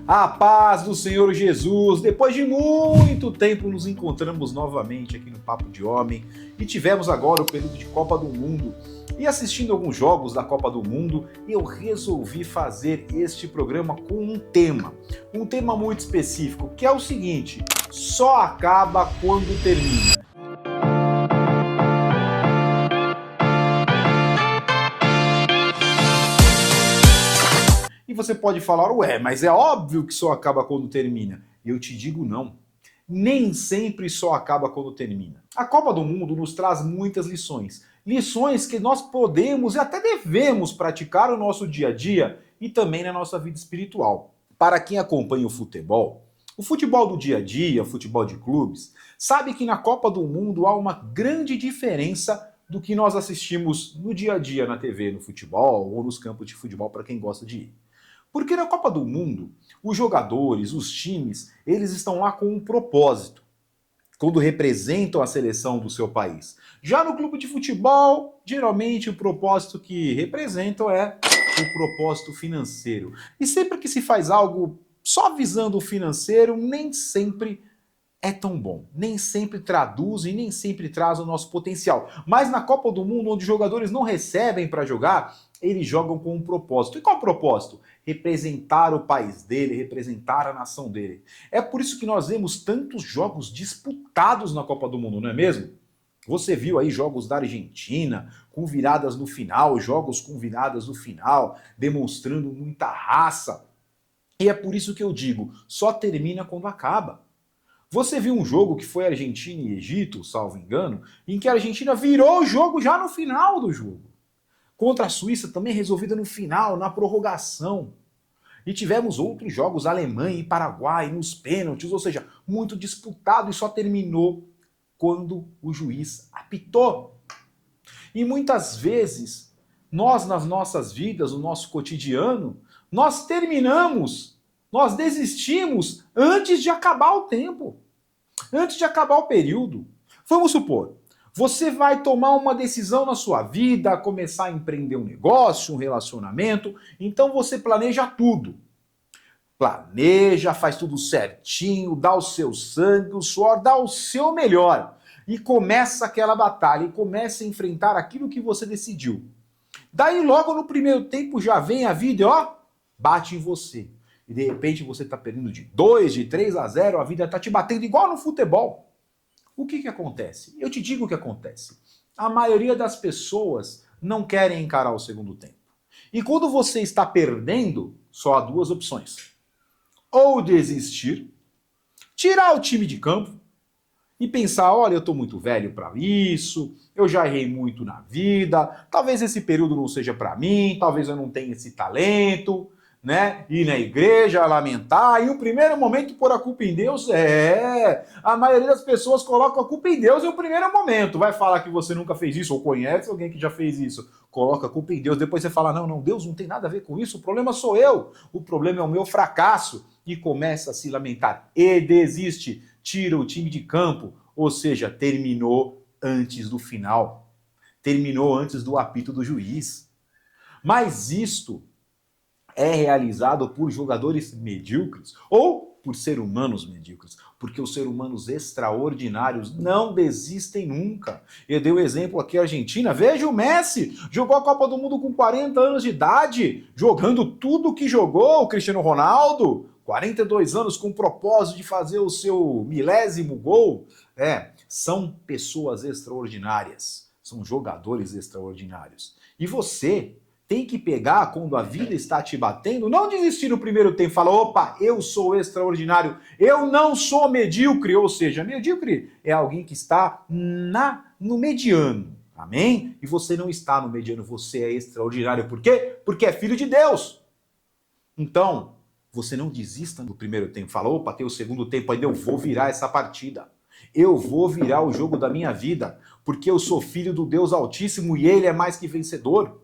A paz do Senhor Jesus, depois de muito tempo nos encontramos novamente aqui no Papo de Homem e tivemos agora o período de Copa do Mundo. E assistindo alguns jogos da Copa do Mundo, eu resolvi fazer este programa com um tema muito específico, que é o seguinte: só acaba quando termina. E você pode falar, ué, mas é óbvio que só acaba quando termina. Eu te digo não. Nem sempre só acaba quando termina. A Copa do Mundo nos traz muitas lições. Lições que nós podemos e até devemos praticar no nosso dia a dia e também na nossa vida espiritual. Para quem acompanha o futebol do dia a dia, o futebol de clubes, sabe que na Copa do Mundo há uma grande diferença do que nós assistimos no dia a dia na TV, no futebol ou nos campos de futebol para quem gosta de ir. Porque na Copa do Mundo, os jogadores, os times, eles estão lá com um propósito, quando representam a seleção do seu país. Já no clube de futebol, geralmente o propósito que representam é o propósito financeiro. E sempre que se faz algo só visando o financeiro, nem sempre é tão bom. Nem sempre traduz e nem sempre traz o nosso potencial. Mas na Copa do Mundo, onde os jogadores não recebem para jogar, eles jogam com um propósito. E qual o propósito? Representar o país dele, representar a nação dele. É por isso que nós vemos tantos jogos disputados na Copa do Mundo, não é mesmo? Você viu aí jogos da Argentina com viradas no final, jogos com viradas no final, demonstrando muita raça. E é por isso que eu digo, só termina quando acaba. Você viu um jogo que foi Argentina e Egito, salvo engano, em que a Argentina virou o jogo já no final do jogo. Contra a Suíça também resolvida no final, na prorrogação. E tivemos outros jogos, Alemanha e Paraguai, nos pênaltis, ou seja, muito disputado e só terminou quando o juiz apitou. E muitas vezes, nós nas nossas vidas, no nosso cotidiano, nós terminamos, nós desistimos antes de acabar o tempo, antes de acabar o período. Vamos supor, você vai tomar uma decisão na sua vida, começar a empreender um negócio, um relacionamento, então você planeja tudo. Planeja, faz tudo certinho, dá o seu sangue, o suor, dá o seu melhor. E começa aquela batalha, e começa a enfrentar aquilo que você decidiu. Daí logo no primeiro tempo já vem a vida e ó, bate em você. E de repente você está perdendo de 2, de 3-0, a vida está te batendo igual no futebol. O que acontece? Eu te digo o que acontece. A maioria das pessoas não querem encarar o segundo tempo. E quando você está perdendo, só há duas opções. Ou desistir, tirar o time de campo e pensar, olha, eu estou muito velho para isso, eu já errei muito na vida, talvez esse período não seja para mim, talvez eu não tenha esse talento, né? Ir na igreja, lamentar, e no primeiro momento pôr a culpa em Deus, a maioria das pessoas coloca a culpa em Deus no primeiro momento, vai falar que você nunca fez isso, ou conhece alguém que já fez isso, coloca a culpa em Deus, depois você fala, não, Deus não tem nada a ver com isso, o problema sou eu, o problema é o meu fracasso, e começa a se lamentar, e desiste, tira o time de campo, ou seja, terminou antes do final, terminou antes do apito do juiz. Mas isto é realizado por jogadores medíocres ou por seres humanos medíocres, porque os seres humanos extraordinários não desistem nunca. Eu dei o exemplo aqui a Argentina, veja o Messi, jogou a Copa do Mundo com 40 anos de idade, jogando tudo que jogou, o Cristiano Ronaldo, 42 anos com o propósito de fazer o seu milésimo gol. São pessoas extraordinárias, são jogadores extraordinários. E você tem que pegar quando a vida está te batendo, não desistir no primeiro tempo, falar, opa, eu sou extraordinário, eu não sou medíocre, ou seja, medíocre é alguém que está no mediano, amém? E você não está no mediano, você é extraordinário, por quê? Porque é filho de Deus. Então, você não desista no primeiro tempo, fala, opa, tem o segundo tempo, ainda eu vou virar essa partida. Eu vou virar o jogo da minha vida, porque eu sou filho do Deus Altíssimo e Ele é mais que vencedor.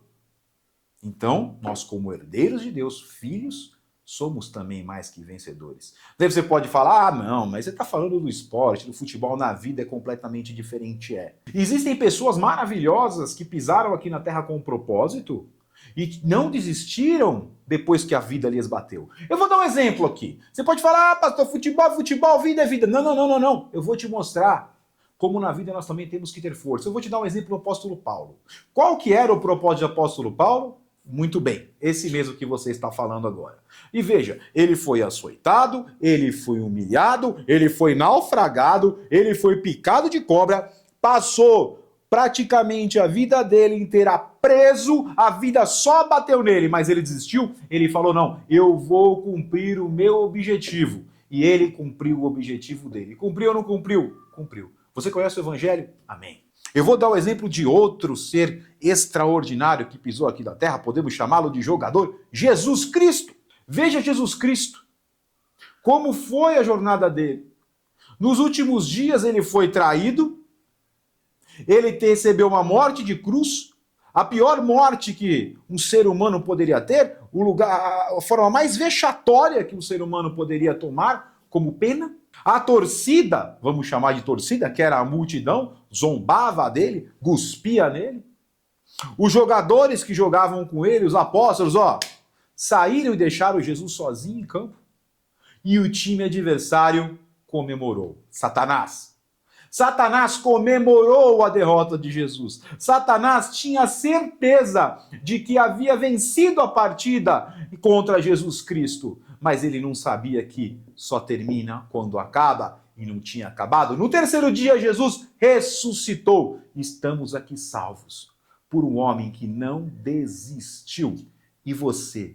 Então, nós como herdeiros de Deus, filhos, somos também mais que vencedores. Daí você pode falar, não, mas você está falando do esporte, do futebol, na vida é completamente diferente. Existem pessoas maravilhosas que pisaram aqui na Terra com um propósito e não desistiram depois que a vida lhes bateu. Eu vou dar um exemplo aqui. Você pode falar, pastor, futebol, vida é vida. Não. Eu vou te mostrar como na vida nós também temos que ter força. Eu vou te dar um exemplo do apóstolo Paulo. Qual que era o propósito do apóstolo Paulo? Muito bem, esse mesmo que você está falando agora. E veja, ele foi açoitado, ele foi humilhado, ele foi naufragado, ele foi picado de cobra, passou praticamente a vida dele inteira preso, a vida só bateu nele, mas ele desistiu, ele falou, não, eu vou cumprir o meu objetivo. E ele cumpriu o objetivo dele. Cumpriu ou não cumpriu? Cumpriu. Você conhece o evangelho? Amém. Eu vou dar o exemplo de outro ser extraordinário que pisou aqui na terra, podemos chamá-lo de jogador, Jesus Cristo. Veja Jesus Cristo. Como foi a jornada dele? Nos últimos dias ele foi traído, ele recebeu uma morte de cruz, a pior morte que um ser humano poderia ter, a forma mais vexatória que um ser humano poderia tomar como pena. A torcida, vamos chamar de torcida, que era a multidão, zombava dele, cuspia nele. Os jogadores que jogavam com ele, os apóstolos, saíram e deixaram Jesus sozinho em campo. E o time adversário comemorou. Satanás comemorou a derrota de Jesus. Satanás tinha certeza de que havia vencido a partida contra Jesus Cristo. Mas ele não sabia que só termina quando acaba, e não tinha acabado. No terceiro dia, Jesus ressuscitou. Estamos aqui salvos por um homem que não desistiu. E você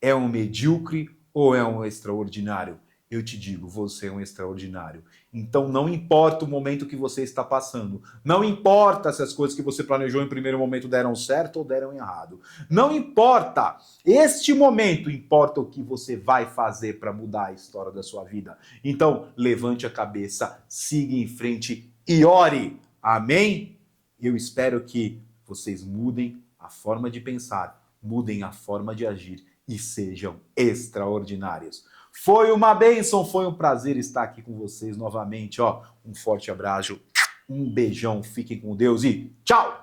é um medíocre ou é um extraordinário? Eu te digo, você é um extraordinário. Então não importa o momento que você está passando. Não importa se as coisas que você planejou em primeiro momento deram certo ou deram errado. Não importa. Este momento importa o que você vai fazer para mudar a história da sua vida. Então levante a cabeça, siga em frente e ore. Amém? Eu espero que vocês mudem a forma de pensar, mudem a forma de agir e sejam extraordinários. Foi uma bênção, foi um prazer estar aqui com vocês novamente. Um forte abraço, um beijão, fiquem com Deus e tchau!